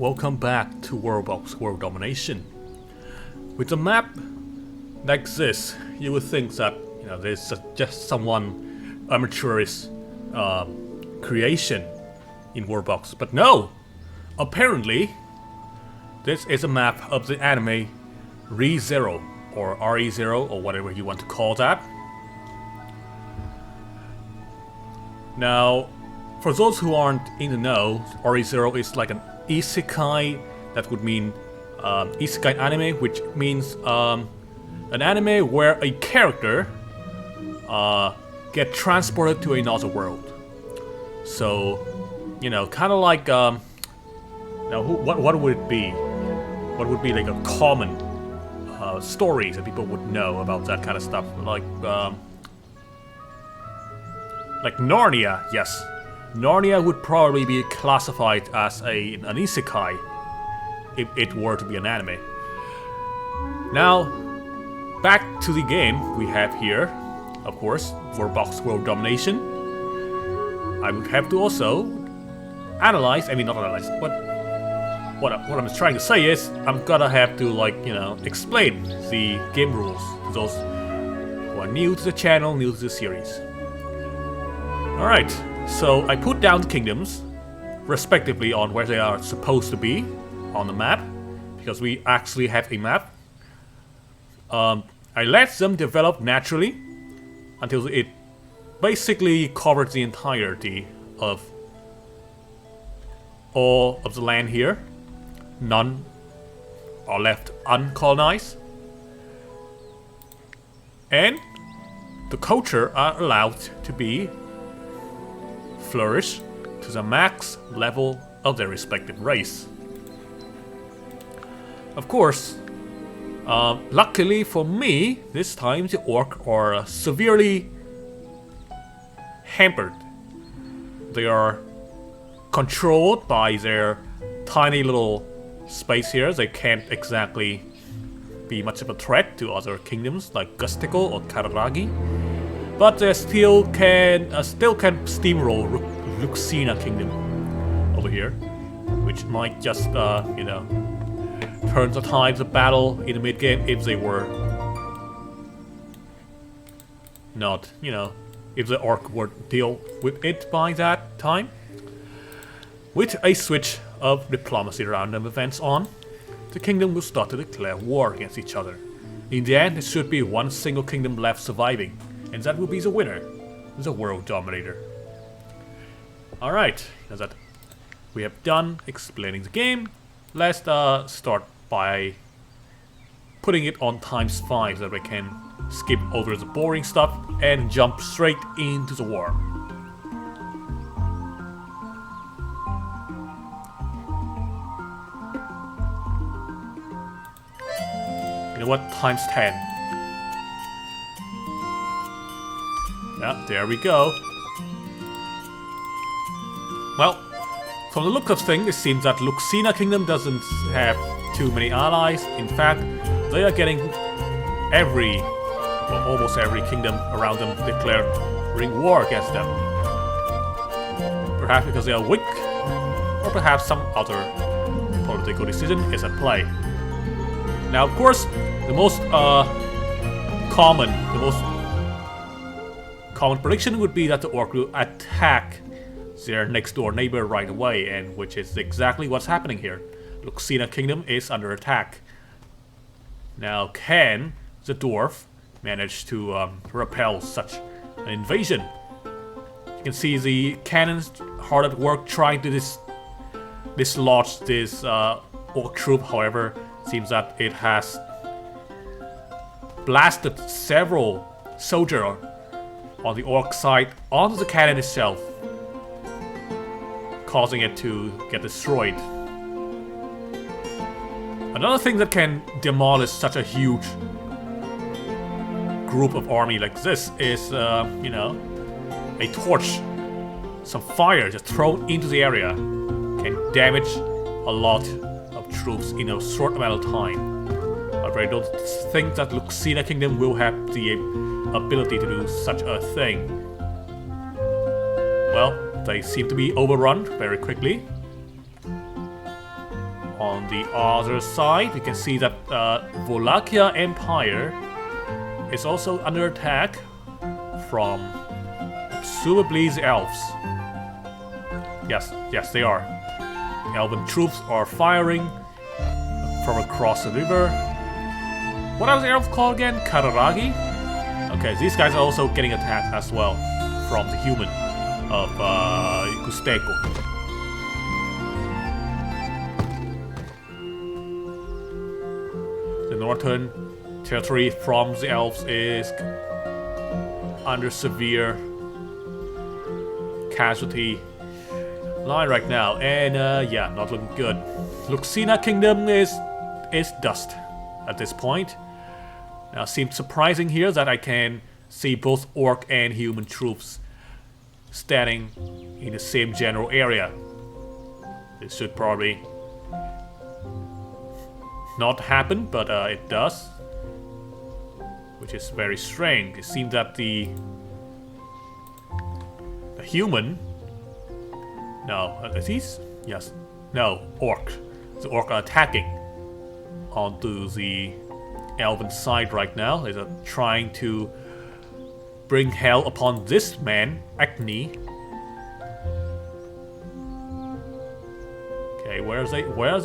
welcome back to Worldbox World Domination. With a map like this, you would think that there's just someone amateurish creation in Worldbox, but no. Apparently, this is a map of the anime Re:Zero or RE0 or whatever you want to call that. Now, for those who aren't in the know, RE0 is like an isekai. That would mean isekai anime, which means an anime where a character get transported to another world. So, kind of like now, what would it be? What would be like a common stories that people would know about that kind of stuff? Like Narnia, yes. Narnia would probably be classified as an isekai if it were to be an anime. Now, back to the game we have here, of course, Worldbox World Domination. I would have to also analyze, not analyze, what I'm trying to say is, I'm gonna have to explain the game rules to those who are new to the channel, new to the series. Alright, so I put down the kingdoms, respectively on where they are supposed to be on the map, because we actually have a map. I let them develop naturally until it basically covers the entirety of all of the land here. None are left uncolonized. And the culture are allowed to be flourish to the max level of their respective race. Of course, luckily for me, this time the orc are severely hampered. They are controlled by their tiny little space here. They can't exactly be much of a threat to other kingdoms like Gustical or Kararagi, but they still can steamroll Luxina Kingdom over here, which might just turn the tides of battle in the mid game if they were not, if the orc were to deal with it by that time. With a switch of diplomacy random events on, the kingdom will start to declare war against each other. In the end, there should be one single kingdom left surviving, and that will be the winner, the world dominator. Alright, now that we have done explaining the game, let's start by putting it on ×5 so that we can skip over the boring stuff and jump straight into the war. You know what? ×10. Yeah, there we go. Well, from the look of things, it seems that Luxina Kingdom doesn't have too many allies. In fact, they are getting almost every kingdom around them declaring war against them. Perhaps because they are weak, or perhaps some other political decision is at play. Now, of course, the most common prediction would be that the orc will attack their next door neighbor right away, and which is exactly what's happening here. Luxina Kingdom is under attack. Now, can the dwarf manage to repel such an invasion? You can see the cannons hard at work trying to dislodge this orc troop. However, it seems that it has blasted several soldiers on the orc side onto the cannon itself, causing it to get destroyed. Another thing that can demolish such a huge group of army like this is, a torch. Some fire just thrown into the area can damage a lot of troops in a short amount of time. However, I don't think that Luxina Kingdom will have the ability to do such a thing. Well, they seem to be overrun very quickly. On the other side, we can see that Wallachia Empire is also under attack from presumably the elves. Yes, they are. The elven troops are firing from across the river. What are the elves called again? Kararagi? Okay, these guys are also getting attacked as well from the human of Gusteko. The northern territory from the elves is under severe casualty line right now, and yeah, not looking good. Luxina Kingdom is dust at this point. Now, it seems surprising here that I can see both orc and human troops standing in the same general area. This should probably not happen, but it does, which is very strange. It seems that the human, no, are these? Yes, no, orc. The orc are attacking onto the elven side right now. They're trying to bring hell upon this man, Agni. Okay, where are they going? Where are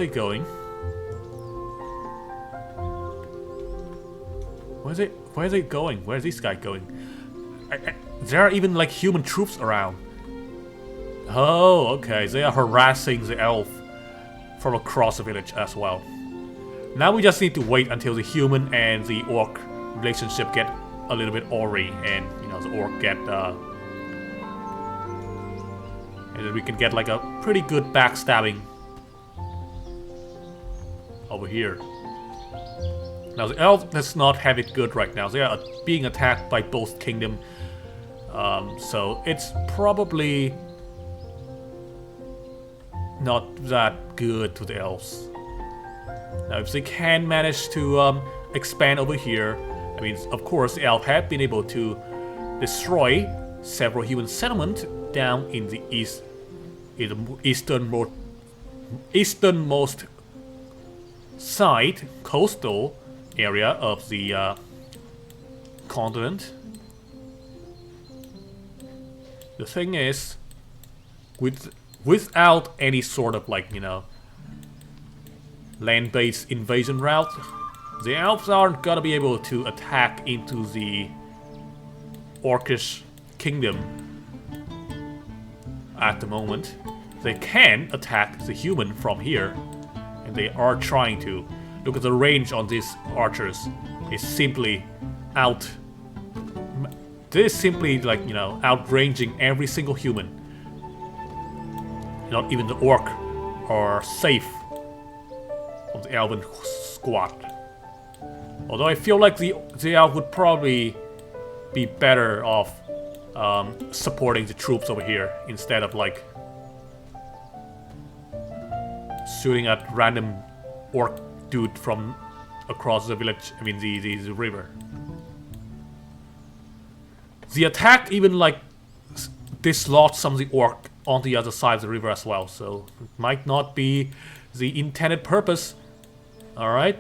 they going? Where is this guy going? There are even like human troops around. Oh, okay. They are harassing the elf from across the village as well. Now we just need to wait until the human and the orc relationship get a little bit awry, and you know, the orc get and then we can get like a pretty good backstabbing over here. Now the elf does not have it good right now. They are being attacked by both kingdom, so it's probably not that good to the elves. Now if they can manage to expand over here, I mean, of course the elves have been able to destroy several human settlements down in the east, in the easternmost side, coastal area of the continent. The thing is, without any sort of like, you know, land-based invasion route, the elves aren't gonna be able to attack into the orcish kingdom at the moment. They can attack the human from here, and they are trying to. Look at the range on these archers. It's simply out. This is simply like, you know, outranging every single human. Not even the orc are safe from the elven squad. Although I feel like the elf would probably be better off supporting the troops over here instead of like shooting at random orc dude from across the village, I mean the river. The attack even like dislodged some of the orc on the other side of the river as well, so it might not be the intended purpose. Alright,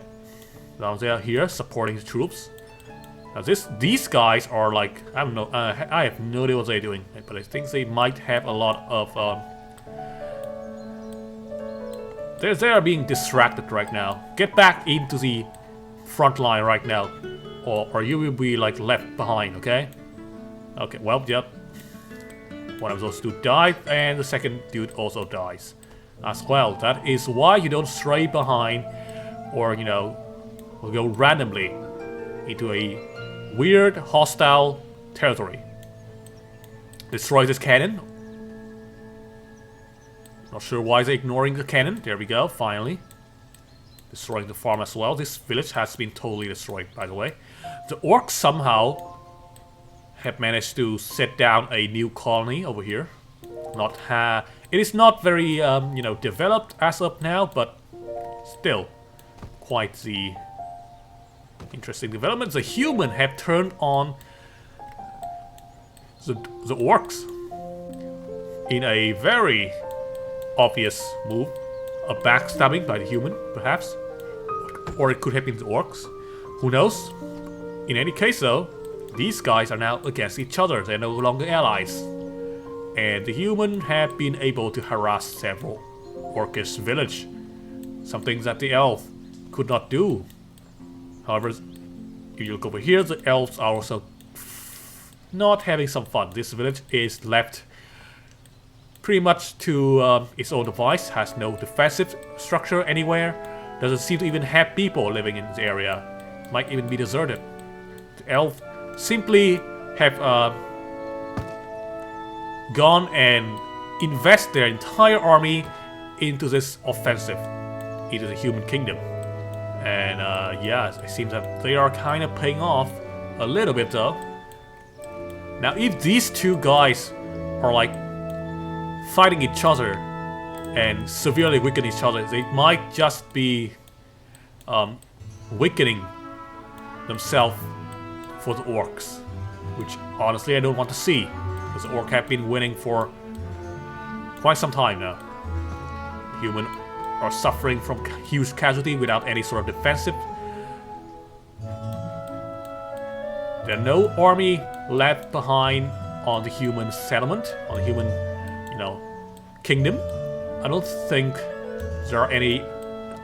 now they are here supporting the troops. Now these guys are like, I don't know, I have no idea what they're doing, but I think they might have a lot of they are being distracted right now. Get back into the front line right now, or you will be like left behind, okay? Okay, well, yep. One of those two died, and the second dude also dies as well. That is why you don't stray behind, or you know, go randomly into a weird, hostile territory. Destroy this cannon. Not sure why they're ignoring the cannon. There we go, finally. Destroying the farm as well. This village has been totally destroyed, by the way. The orcs somehow have managed to set down a new colony over here. It is not very, you know, developed as of now, but still quite the interesting development. The human have turned on the orcs in a very obvious move. a backstabbing by the human, perhaps. Or it could have been the orcs. Who knows? In any case though, these guys are now against each other. They're no longer allies. And the human have been able to harass several orcish village. Something that the elf could not do. However, if you look over here, the elves are also not having some fun. This village is left pretty much to its own device. Has no defensive structure anywhere. Doesn't seem to even have people living in this area. Might even be deserted. The elf simply have gone and invest their entire army into this offensive, into the human kingdom. And yeah, it seems that they are kind of paying off a little bit though. Now if these two guys are like fighting each other and severely weaken each other, they might just be weakening themselves for the orcs, which honestly I don't want to see, because the orcs have been winning for quite some time now. Human are suffering from huge casualty without any sort of defensive. There are no army left behind on the human settlement, on the human, you know, kingdom. I don't think there are any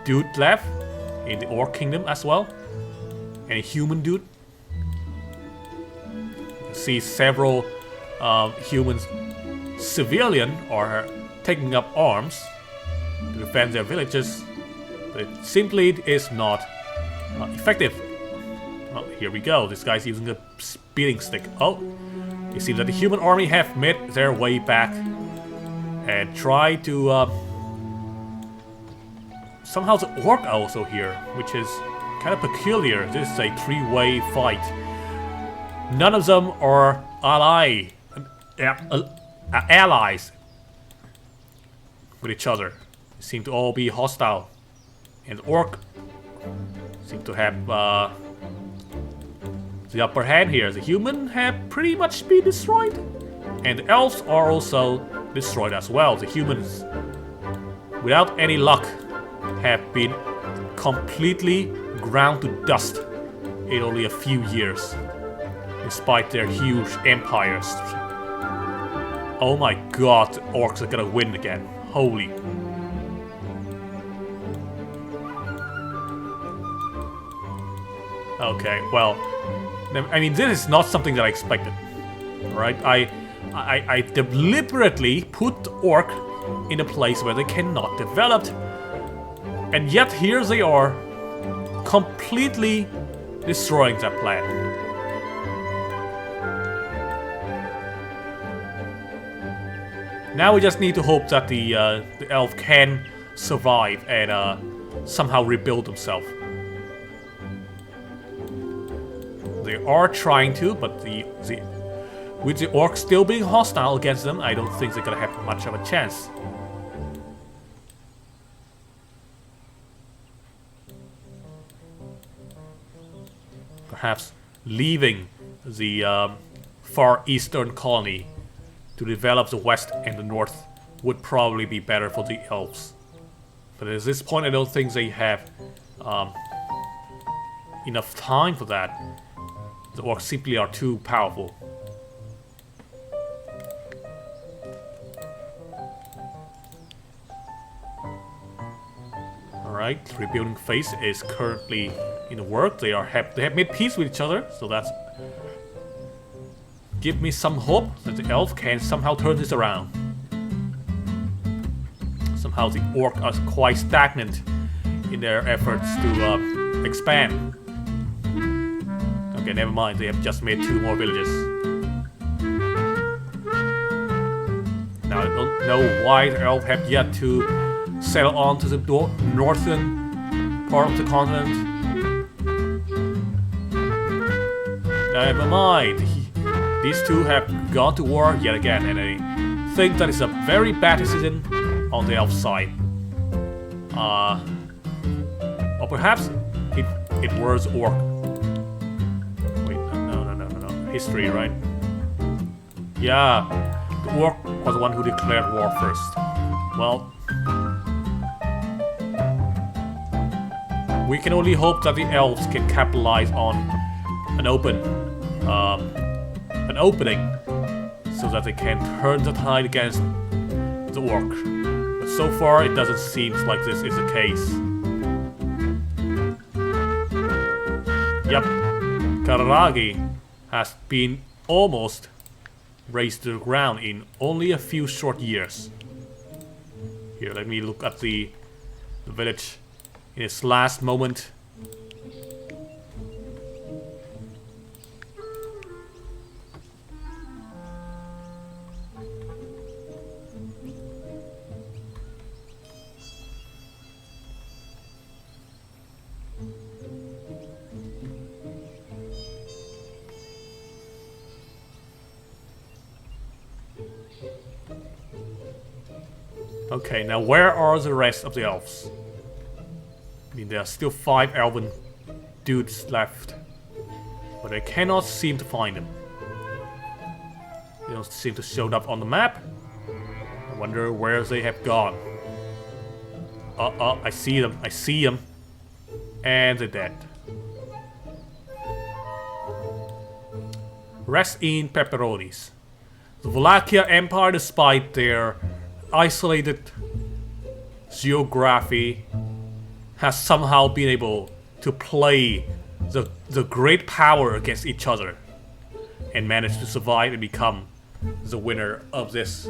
dude left in the orc kingdom as well. Any human dude. You see several humans, civilian, are taking up arms to defend their villages, but it simply is not effective. Well, here we go. This guy's using a speeding stick. Oh, it seems that the human army have made their way back and try to somehow the orc also here, which is kind of peculiar. This is a three-way fight. None of them are allies with each other. They seem to all be hostile, and the orc seem to have the upper hand here. The human have pretty much been destroyed, and the elves are also destroyed as well. The humans, without any luck, have been completely ground to dust in only a few years, despite their huge empires. Oh my god, the orcs are gonna win again. Holy. Okay, well, I mean, this is not something that I expected. Alright, I deliberately put the orc in a place where they cannot develop. And yet here they are, completely destroying that plan. Now we just need to hope that the elf can survive and somehow rebuild himself. They are trying to, but with the orcs still being hostile against them, I don't think they're gonna have much of a chance. Perhaps leaving the far eastern colony to develop the west and the north would probably be better for the elves. But at this point I don't think they have enough time for that. The orcs simply are too powerful. Alright, the rebuilding phase is currently in the work. They have made peace with each other, so that's give me some hope that the elf can somehow turn this around. Somehow the orc are quite stagnant in their efforts to expand. Okay, never mind, they have just made 2 more villages. Now I don't know why the elf have yet to settle on to the northern part of the continent. Never mind. These two have gone to war yet again, and I think that is a very bad decision on the elf side. Or perhaps it was orc. Wait, no. History, right? Yeah, the orc was the one who declared war first. Well, We can only hope that the elves can capitalize on an opening, so that they can turn the tide against the orc. But so far, it doesn't seem like this is the case. Yep, Kararagi has been almost razed to the ground in only a few short years. Here, let me look at the village in its last moment. Okay, now where are the rest of the elves? I mean, there are still 5 elven dudes left, but I cannot seem to find them. They don't seem to show up on the map. I wonder where they have gone. I see them. I see them. And they're dead. Rest in pepperonis. The Wallachia Empire, despite their isolated geography, has somehow been able to play the great power against each other and managed to survive and become the winner of this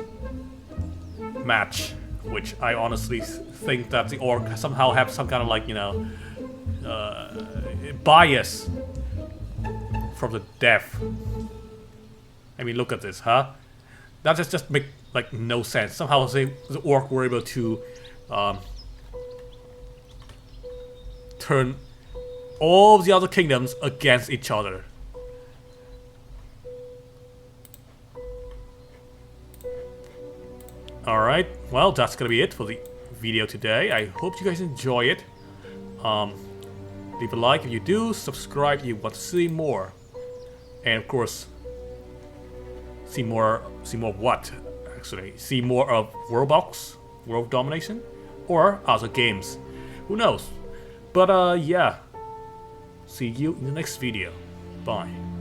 match, which I honestly think that the orc somehow have some kind of, like, you know, bias from the deaf. I mean, look at this, huh? That just make like no sense. Somehow the orc were able to turn all the other kingdoms against each other. Alright, well, that's gonna be it for the video today. I hope you guys enjoy it. Leave a like if you do, subscribe if you want to see more. And of course, see more what? Actually, see more of Worldbox, World Domination, or other games. Who knows? But yeah, see you in the next video. Bye.